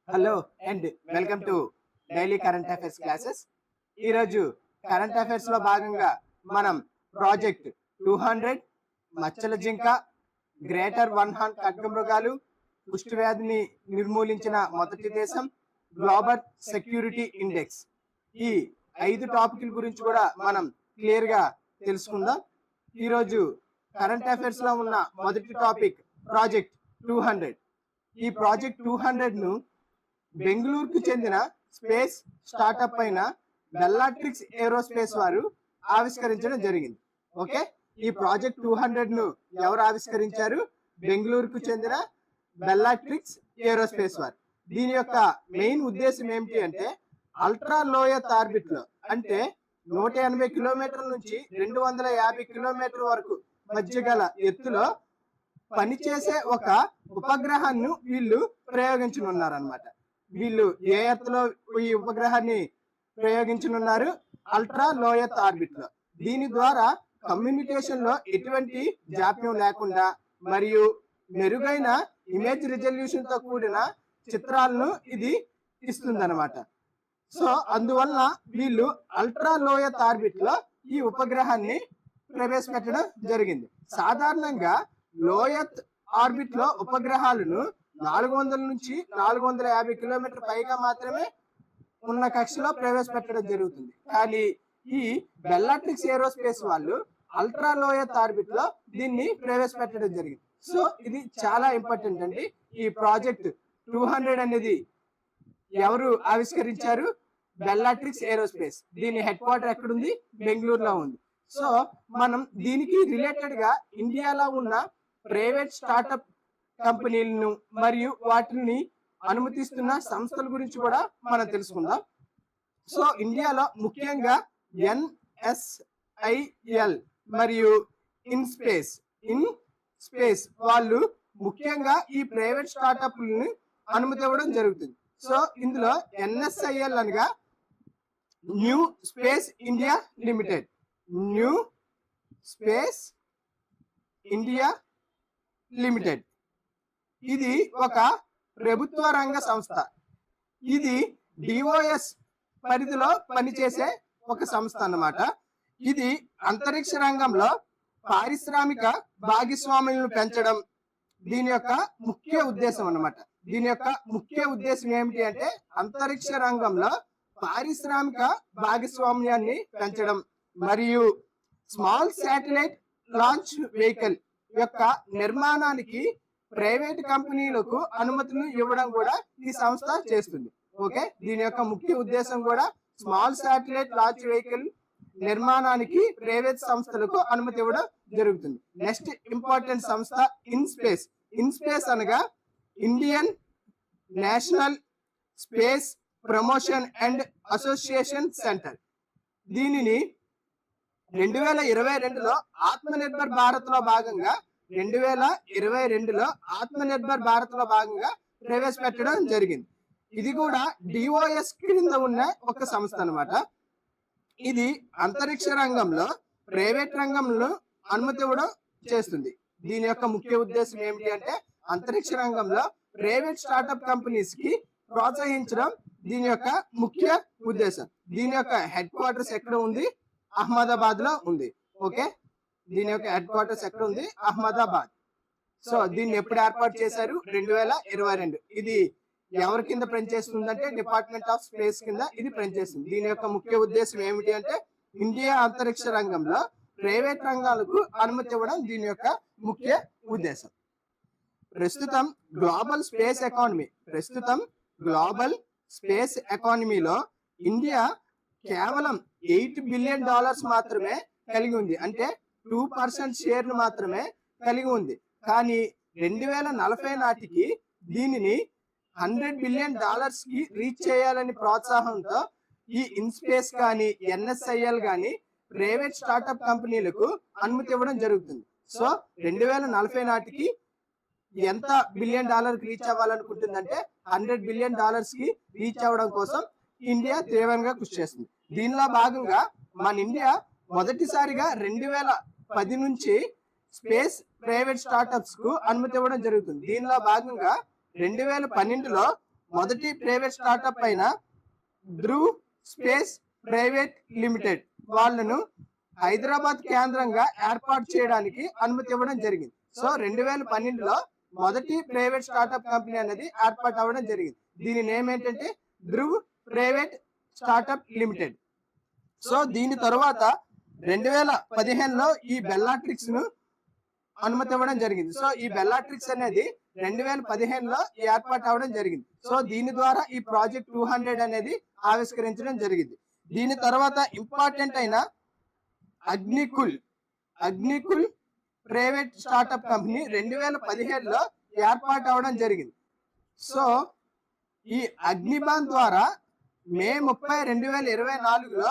Hello and welcome to daily current affairs classes. ఈరోజు current affairs లో భాగంగా మనం ప్రాజెక్ట్ 200 మచ్చల జింక, గ్రేటర్ 100 ఖడ్గమృగాలు, కుష్టి వ్యాధిని నిర్మూలించిన మొదటి దేశం, గ్లోబల్ సెక్యూరిటీ ఇండెక్స్, ఈ 5 టాపిక్ల గురించి కూడా మనం క్లియర్ గా తెలుసుకుందాం. ఈరోజు కరెంట్ అఫైర్స్ లో ఉన్న మొదటి టాపిక్ ప్రాజెక్ట్ 200. ఈ ప్రాజెక్ట్ 200 ను బెంగళూరుకు చెందిన స్పేస్ స్టార్టప్ అయిన బెల్లాట్రిక్స్ ఏరోస్పేస్ వారు ఆవిష్కరించడం జరిగింది. ఓకే, ఈ ప్రాజెక్ట్ 200 ను ఎవరు ఆవిష్కరించారు? బెంగళూరుకు చెందిన బెల్లాట్రిక్స్ ఏరోస్పేస్ వారు. దీని యొక్క మెయిన్ ఉద్దేశం ఏమిటి అంటే అల్ట్రా లోయత్ ఆర్బిట్ లో, అంటే 180 కిలోమీటర్ల నుంచి 250 కిలోమీటర్ల వరకు మధ్య గల ఎత్తులో పనిచేసే ఒక ఉపగ్రహాన్ని వీళ్ళు ప్రయోగించనున్నారన్నమాట. వీళ్ళు ఏ ఎత్తులో ఈ ఉపగ్రహాన్ని ప్రయోగించనున్నారు? అల్ట్రా లోయత్ ఆర్బిట్ లో. దీని ద్వారా కమ్యూనికేషన్ లో ఎటువంటి జాప్యం లేకుండా మరియు మెరుగైన ఇమేజ్ రిజల్యూషన్ తో కూడిన చిత్రాలను ఇది ఇస్తుందన్నమాట. సో అందువల్ల వీళ్ళు అల్ట్రా లోయత్ ఆర్బిట్ లో ఈ ఉపగ్రహాన్ని ప్రవేశపెట్టడం జరిగింది. సాధారణంగా లోయత్ ఆర్బిట్ లో ఉపగ్రహాలను 400 నుంచి 450 కిలోమీటర్ పైగా మాత్రమే ఉన్న కక్షలో ప్రవేశపెట్టడం జరుగుతుంది. కానీ ఈ బెల్లాట్రిక్స్ ఏరోస్పేస్ వాళ్ళు అల్ట్రా లోయత్ ఆర్బిట్ లో దీన్ని ప్రవేశపెట్టడం జరిగింది. సో ఇది చాలా ఇంపార్టెంట్ అండి. ఈ ప్రాజెక్ట్ 200 అనేది ఎవరు ఆవిష్కరించారు? Bellatrix aerospace. దీని హెడ్ క్వార్టర్ ఎక్కడుంది? బెంగళూరులో ఉంది. సో మనం దీనికి రిలేటెడ్ గా ఇండియాలో ఉన్న ప్రైవేట్ స్టార్టప్ కంపెనీలను మరియు వాటిని అనుమతిస్తున్న సంస్థల గురించి కూడా మనం తెలుసుకుందాం. సో ఇండియాలో ముఖ్యంగా NSIL మరియు ఇన్ స్పేస్ వాళ్ళు ముఖ్యంగా ఈ ప్రైవేట్ స్టార్టప్లను అనుమతి ఇవ్వడం జరుగుతుంది. సో ఇందులో NSIL అనగా new space India limited, new space India limited, ఇది ఒక ప్రభుత్వ రంగ సంస్థ. ఇది డిఓఎస్ పరిధిలో పనిచేసే ఒక సంస్థ అన్నమాట. ఇది అంతరిక్ష రంగంలో పారిశ్రామిక భాగస్వాములను పెంచడం దీని యొక్క ముఖ్య ఉద్దేశం అన్నమాట. దీని యొక్క ముఖ్య ఉద్దేశం ఏమిటి అంటే అంతరిక్ష రంగంలో పారిశ్రామిక భాగస్వామ్యాన్ని పెంచడం మరియు స్మాల్ శాటిలైట్ లాంచ్ వెహికల్ యొక్క నిర్మాణానికి ప్రైవేట్ కంపెనీలకు అనుమతులు ఇవ్వడం కూడా ఈ సంస్థ చేస్తుంది. ఓకే, దీని యొక్క ముఖ్య ఉద్దేశం కూడా స్మాల్ శాటిలైట్ లాంచ్ వెహికల్ నిర్మాణానికి ప్రైవేట్ సంస్థలకు అనుమతి ఇవ్వడం జరుగుతుంది. నెక్స్ట్ ఇంపార్టెంట్ సంస్థ ఇన్ స్పేస్ అనగా Indian national space promotion and association centre. దీనిని 2022లో ఆత్మనిర్భర్ భారత్ లో భాగంగా 2022లో ఆత్మనిర్భర్ భారత్ లో భాగంగా ప్రవేశపెట్టడం జరిగింది. ఇది కూడా డిఓఎస్ క్రింద ఉన్న ఒక సంస్థ అన్నమాట. ఇది అంతరిక్ష రంగంలో ప్రైవేట్ రంగంలో అనుమతి ఇవ్వడం చేస్తుంది. దీని యొక్క ముఖ్య ఉద్దేశం ఏమిటి అంటే అంతరిక్ష రంగంలో ప్రైవేట్ స్టార్టప్ కంపెనీస్ కి ప్రోత్సహించడం దీని యొక్క ముఖ్య ఉద్దేశం. దీని యొక్క హెడ్ క్వార్టర్స్ ఎక్కడ ఉంది? అహ్మదాబాద్ లో ఉంది. ఓకే, దీని యొక్క హెడ్ క్వార్టర్స్ ఎక్కడ ఉంది? అహ్మదాబాద్. సో దీన్ని ఎప్పుడు ఏర్పాటు చేశారు? 2022. ఇది ఎవరి కింద పనిచేస్తుందంటే డిపార్ట్మెంట్ ఆఫ్ స్పేస్ కింద ఇది పనిచేస్తుంది. దీని యొక్క ముఖ్య ఉద్దేశం ఏమిటి అంటే ఇండియా అంతరిక్ష రంగంలో ప్రైవేట్ రంగాలకు అనుమతి ఇవ్వడం దీని యొక్క ముఖ్య ఉద్దేశం. ప్రస్తుతం గ్లోబల్ స్పేస్ ఎకానమీలో ఇండియా కేవలం $8 బిలియన్ మాత్రమే కలిగి ఉంది. అంటే 2% షేర్ను మాత్రమే కలిగి ఉంది. కానీ 2040 నాటికి దీనిని $100 బిలియన్ కి రీచ్ చేయాలని ప్రోత్సాహంతో ఈ ఇన్స్పేస్ కానీ NSIL కానీ ప్రైవేట్ స్టార్టప్ కంపెనీలకు అనుమతి ఇవ్వడం జరుగుతుంది. సో 2040 నాటికి ఎంత $1 బిలియన్ రీచ్ అవ్వాలనుకుంటుందంటే $100 బిలియన్ కి రీచ్ అవ్వడం కోసం ఇండియా తీవ్రంగా కృషి చేస్తుంది. దీనిలో భాగంగా మన ఇండియా మొదటిసారిగా 2010 నుంచి స్పేస్ ప్రైవేట్ స్టార్టప్స్ కు అనుమతి ఇవ్వడం జరుగుతుంది. దీనిలో భాగంగా 2012లో మొదటి ప్రైవేట్ స్టార్టప్ అయిన ధ్రువ్ స్పేస్ ప్రైవేట్ లిమిటెడ్ వాళ్ళను హైదరాబాద్ కేంద్రంగా ఏర్పాటు చేయడానికి అనుమతి ఇవ్వడం జరిగింది. సో 2012లో మొదటి ప్రైవేట్ స్టార్టప్ కంపెనీ అనేది ఏర్పాటు అవ్వడం జరిగింది. దీని నేమ్ ఏంటంటే Dhruv private startup limited. So దీని తర్వాత 2015లో ఈ బెల్లాట్రిక్స్ ను అనుమతి ఇవ్వడం జరిగింది. సో ఈ బెల్లాట్రిక్స్ అనేది 2015లో ఏర్పాటు అవ్వడం జరిగింది. సో దీని ద్వారా ఈ ప్రాజెక్ట్ 200 అనేది ఆవిష్కరించడం జరిగింది. దీని తర్వాత ఇంపార్టెంట్ అయిన అగ్నికుల్ ప్రైవేట్ స్టార్టప్ కంపెనీ 2017లో ఏర్పాటు అవ్వడం జరిగింది. సో ఈ అగ్నిబాన్ ద్వారా మే 30, 2024లో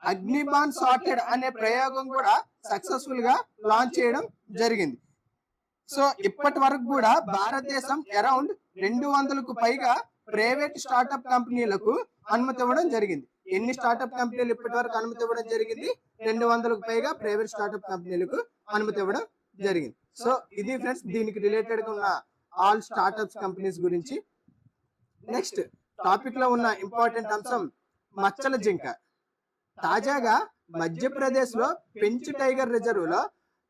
అగ్నిబాన్ సార్టెడ్ అనే ప్రయోగం కూడా సక్సెస్ఫుల్ గా లాంచ్ చేయడం జరిగింది. సో ఇప్పటి వరకు కూడా భారతదేశం అరౌండ్ 200కు పైగా ప్రైవేట్ స్టార్టప్ కంపెనీలకు అనుమతి ఇవ్వడం జరిగింది. ఎన్ని స్టార్టప్ కంపెనీలు ఇప్పటి వరకు అనుమతి ఇవ్వడం జరిగింది? 200కు పైగా ప్రైవేట్ స్టార్టప్ కంపెనీలకు అనుమతి ఇవ్వడం జరిగింది. సో ఇది ఫ్రెండ్స్ దీనికి రిలేటెడ్ గా ఉన్న ఆల్ స్టార్టప్స్ కంపెనీస్ గురించి. నెక్స్ట్ టాపిక్ లో ఉన్న ఇంపార్టెంట్ అంశం మచ్చల జింక. తాజాగా మధ్యప్రదేశ్ లో పెంచ్ టైగర్ రిజర్వ్ లో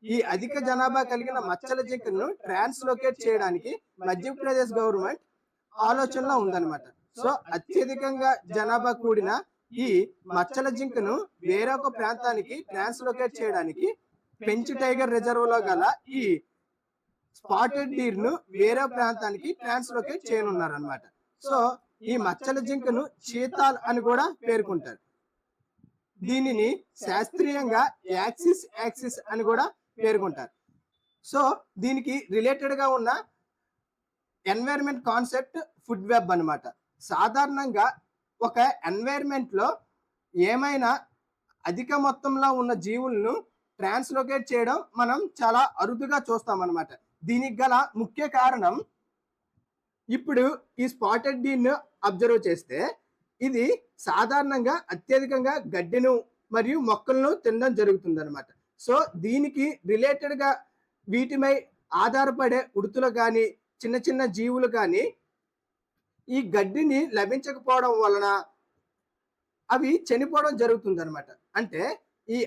ఈ అధిక జనాభా కలిగిన మచ్చల జింకను ట్రాన్స్లోకేట్ చేయడానికి మధ్యప్రదేశ్ గవర్నమెంట్ ఆలోచనలో ఉందన్నమాట. సో అత్యధికంగా జనాభా కూడిన ఈ మచ్చల జింకను వేరొక ప్రాంతానికి ట్రాన్స్లోకేట్ చేయడానికి పెంచ్ టైగర్ రిజర్వ్ లో గల ఈ స్పాటెడ్ డీర్ ను వేరే ప్రాంతానికి ట్రాన్స్లోకేట్ చేయనున్నారు అనమాట. సో ఈ మచ్చల జింకను చీతాల్ అని కూడా పేర్కొంటారు. దీనిని శాస్త్రీయంగా యాక్సిస్ అని కూడా పేర్కొంటారు. సో దీనికి రిలేటెడ్ గా ఉన్న ఎన్వైర్న్మెంట్ కాన్సెప్ట్ ఫుడ్ వెబ్ అన్నమాట. సాధారణంగా ఒక ఎన్వైర్న్మెంట్ లో ఏమైనా అధిక మొత్తంలో ఉన్న జీవులను ట్రాన్స్లోకేట్ చేయడం మనం చాలా అరుదుగా చూస్తాం అన్నమాట. దీనికి గల ముఖ్య కారణం, ఇప్పుడు ఈ స్పాటెడ్ డీర్ ను అబ్జర్వ్ చేస్తే ఇది సాధారణంగా అత్యధికంగా గడ్డిను మరియు మొక్కలను తినడం జరుగుతుంది అనమాట. సో దీనికి రిలేటెడ్ గా వీటిపై ఆధారపడే ఉడుతులు కానీ చిన్న చిన్న జీవులు కానీ ఈ గడ్డిని లభించకపోవడం వలన అవి చనిపోవడం జరుగుతుంది అనమాట. అంటే ఈ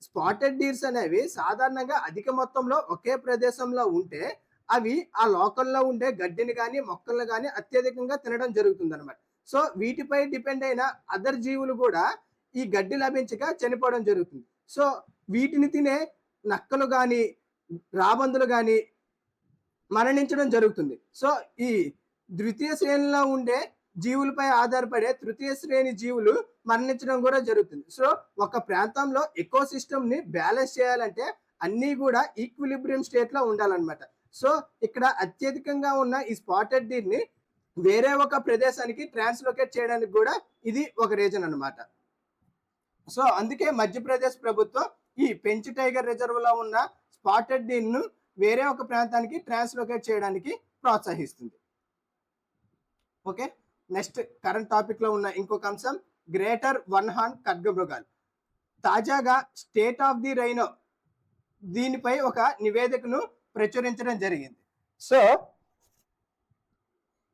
స్పాటెడ్ డీర్స్ అనేవి సాధారణంగా అధిక మొత్తంలో ఒకే ప్రదేశంలో ఉంటే అవి ఆ లోకల్లో ఉండే గడ్డిని కానీ మొక్కలను కానీ అత్యధికంగా తినడం జరుగుతుంది అనమాట. సో వీటిపై డిపెండ్ అయిన అదర్ జీవులు కూడా ఈ గడ్డి లభించక చనిపోవడం జరుగుతుంది. సో వీటిని తినే నక్కలు కానీ రాబందులు కానీ మరణించడం జరుగుతుంది. సో ఈ ద్వితీయ శ్రేణిలో ఉండే జీవులపై ఆధారపడే తృతీయ శ్రేణి జీవులు మరణించడం కూడా జరుగుతుంది. సో ఒక ప్రాంతంలో ఎకో సిస్టమ్ ని బ్యాలెన్స్ చేయాలంటే అన్నీ కూడా ఈక్విలిబ్రియం స్టేట్ లో ఉండాలన్నమాట. సో ఇక్కడ అత్యధికంగా ఉన్న ఈ స్పాటెడ్ డీర్ ని వేరే ఒక ప్రదేశానికి ట్రాన్స్లోకేట్ చేయడానికి కూడా ఇది ఒక రీజన్ అన్నమాట. సో అందుకే మధ్యప్రదేశ్ ప్రభుత్వం ఈ పెంచ్ టైగర్ రిజర్వ్ లో ఉన్న స్పాటెడ్ డీర్ ను వేరే ఒక ప్రాంతానికి ట్రాన్స్లోకేట్ చేయడానికి ప్రోత్సహిస్తుంది. ఓకే, నెక్స్ట్ కరెంట్ టాపిక్ లో ఉన్న ఇంకొక అంశం గ్రేటర్ వన్ హార్న్ ఖడ్గమృగాలు. తాజాగా స్టేట్ ఆఫ్ ది రైనో దీనిపై ఒక నివేదికను ప్రచురించడం జరిగింది. సో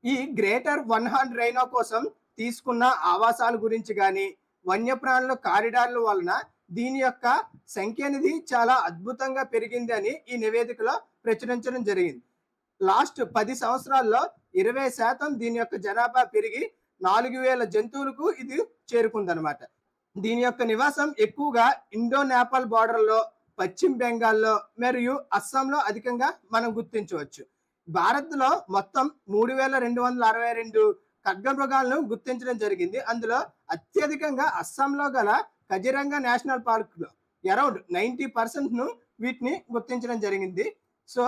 ఈ గ్రేటర్ వన్ హార్న్ రైనో కోసం తీసుకున్న ఆవాసాల గురించి కానీ వన్యప్రాణుల కారిడార్ల వలన దీని యొక్క సంఖ్య అనేది చాలా అద్భుతంగా పెరిగింది అని ఈ నివేదికలో ప్రచురించడం జరిగింది. లాస్ట్ 10 సంవత్సరాల్లో 20% దీని యొక్క జనాభా పెరిగి 4000 జంతువులకు ఇది చేరుకుందనమాట. దీని యొక్క నివాసం ఎక్కువగా ఇండో నేపాల్ బార్డర్లో, పశ్చిమ బెంగాల్లో మరియు అస్సాంలో అధికంగా మనం గుర్తించవచ్చు. భారత్లో మొత్తం 3262 ఖడ్గమృగాలను గుర్తించడం జరిగింది. అందులో అత్యధికంగా అస్సాంలో గల కజిరంగా నేషనల్ పార్క్ లో అరౌండ్ 90% ను వీటిని గుర్తించడం జరిగింది. సో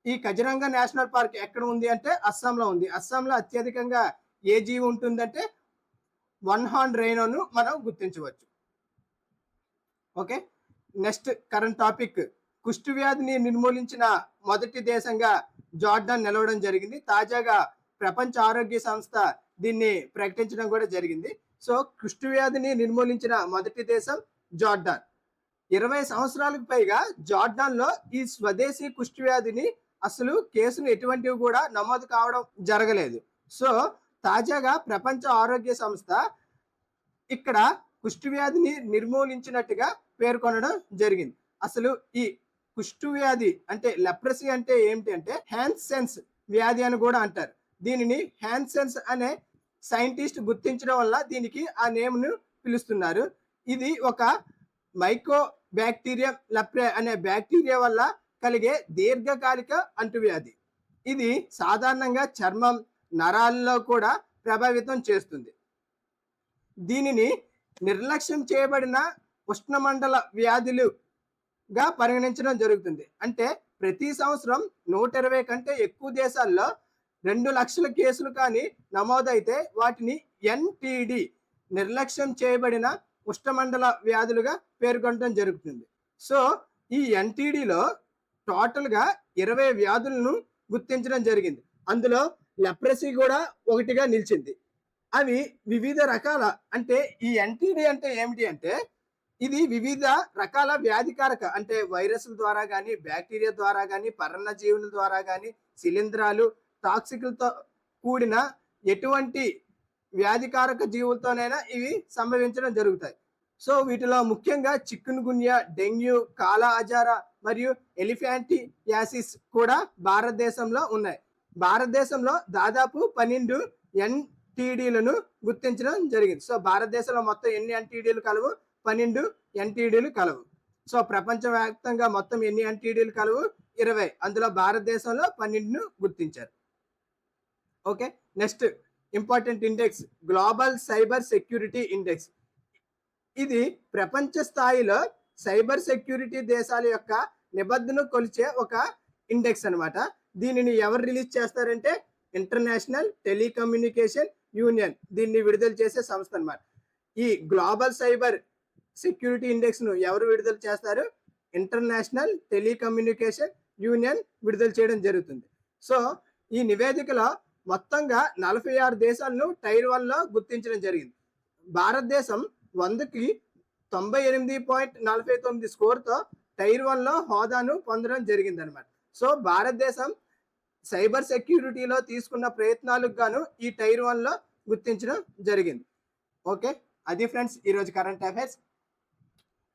ఈ కజిరంగా నేషనల్ పార్క్ ఎక్కడ ఉంది అంటే అస్సాంలో ఉంది. అస్సాంలో అత్యధికంగా ఏ జీవి ఉంటుందంటే వన్ హార్న్ రైనోను మనం గుర్తించవచ్చు. ఓకే, నెక్స్ట్ కరెంట్ టాపిక్ కుష్టు వ్యాధిని నిర్మూలించిన మొదటి దేశంగా జార్డాన్ నిలవడం జరిగింది. తాజాగా ప్రపంచ ఆరోగ్య సంస్థ దీన్ని ప్రకటించడం కూడా జరిగింది. సో కుష్టు వ్యాధిని నిర్మూలించిన మొదటి దేశం జార్డాన్. 20 సంవత్సరాలకు పైగా జార్డాన్ లో ఈ స్వదేశీ కుష్టు వ్యాధిని అసలు కేసులు ఎటువంటివి కూడా నమోదు కావడం జరగలేదు. సో తాజాగా ప్రపంచ ఆరోగ్య సంస్థ ఇక్కడ కుష్టు వ్యాధిని నిర్మూలించినట్టుగా పేర్కొనడం జరిగింది. అసలు ఈ కుష్టు వ్యాధి అంటే లెప్రసీ అంటే ఏంటి అంటే హ్యాన్సెన్స్ వ్యాధి అని కూడా అంటారు. దీనిని హ్యాన్సెన్స్ అనే సైంటిస్ట్ గుర్తించడం వల్ల దీనికి ఆ నేమ్ను పిలుస్తున్నారు. ఇది ఒక మైకో బ్యాక్టీరియా లెప్రే అనే బ్యాక్టీరియా వల్ల కలిగే దీర్ఘకాలిక అంటువ్యాధి. ఇది సాధారణంగా చర్మం, నరాల్లో కూడా ప్రభావితం చేస్తుంది. దీనిని నిర్లక్ష్యం చేయబడిన ఉష్ణమండల వ్యాధులుగా పరిగణించడం జరుగుతుంది. అంటే ప్రతి సంవత్సరం 120 కంటే ఎక్కువ దేశాల్లో 2 లక్షల కేసులు కానీ నమోదైతే వాటిని ఎన్టీడీ నిర్లక్ష్యం చేయబడిన ఉష్ణమండల వ్యాధులుగా పేర్కొనడం జరుగుతుంది. సో ఈ ఎన్టీడీలో టోటల్గా 20 వ్యాధులను గుర్తించడం జరిగింది. అందులో లెప్రసీ కూడా ఒకటిగా నిలిచింది. అవి వివిధ రకాల అంటే ఈ ఎన్టీడీ అంటే ఏమిటి అంటే ఇది వివిధ రకాల వ్యాధికారక అంటే వైరస్ల ద్వారా కానీ, బ్యాక్టీరియా ద్వారా కానీ, పర్ణజీవుల ద్వారా కానీ, శిలీంధ్రాలు, టాక్సిక్లతో కూడిన ఎటువంటి వ్యాధికారక జీవులతోనైనా ఇవి సంభవించడం జరుగుతాయి. సో వీటిలో ముఖ్యంగా చికున్ గున్యా, డెంగ్యూ, కాలా అజారా మరియు ఎలిఫాంటియాసిస్ కూడా భారతదేశంలో ఉన్నాయి. భారతదేశంలో దాదాపు 12 ఎన్టీడీలను గుర్తించడం జరిగింది. సో భారతదేశంలో మొత్తం ఎన్ని ఎన్టీడీలు కలవు? 12 ఎన్టీడీలు కలవు. సో ప్రపంచవ్యాప్తంగా మొత్తం ఎన్ని ఎన్టీడీలు కలవు? 20. అందులో భారతదేశంలో 12ను గుర్తించారు. Okay, next important index global cyber security index. ఇది ప్రపంచ స్థాయిలో సైబర్ సెక్యూరిటీ దేశాల యొక్క నిబద్ధతను కొలిచే ఒక ఇండెక్స్ అన్నమాట. దీనిని ఎవరు రిలీజ్ చేస్తారంటే ఇంటర్నేషనల్ టెలికమ్యూనికేషన్ యూనియన్ దీన్ని విడుదల చేసే సంస్థ అన్నమాట. ఈ గ్లోబల్ సైబర్ సెక్యూరిటీ ఇండెక్స్ ను ఎవరు విడుదల చేస్తారు? ఇంటర్నేషనల్ టెలికమ్యూనికేషన్ యూనియన్ విడుదల చేయడం జరుగుతుంది. సో ఈ నివేదికలో మొత్తంగా 46 దేశాలను టైర్ 1లో గుర్తించడం జరిగింది. భారతదేశం 100కి 98.49 స్కోర్తో టైర్ 1లో హోదాను పొందడం జరిగింది అనమాట. సో భారతదేశం సైబర్ సెక్యూరిటీలో తీసుకున్న ప్రయత్నాలకు గాను ఈ టైర్ 1లో గుర్తించడం జరిగింది. ఓకే, అది ఫ్రెండ్స్ ఈరోజు కరెంట్ అఫైర్స్.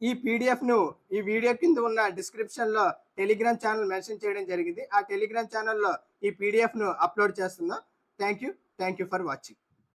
ఈ పీడిఎఫ్ను ఈ వీడియో కింద ఉన్న డిస్క్రిప్షన్లో టెలిగ్రామ్ ఛానల్ మెన్షన్ చేయడం జరిగింది. ఆ టెలిగ్రామ్ ఛానల్లో ఈ పీడిఎఫ్ను అప్లోడ్ చేస్తున్నాం. Thank you for watching.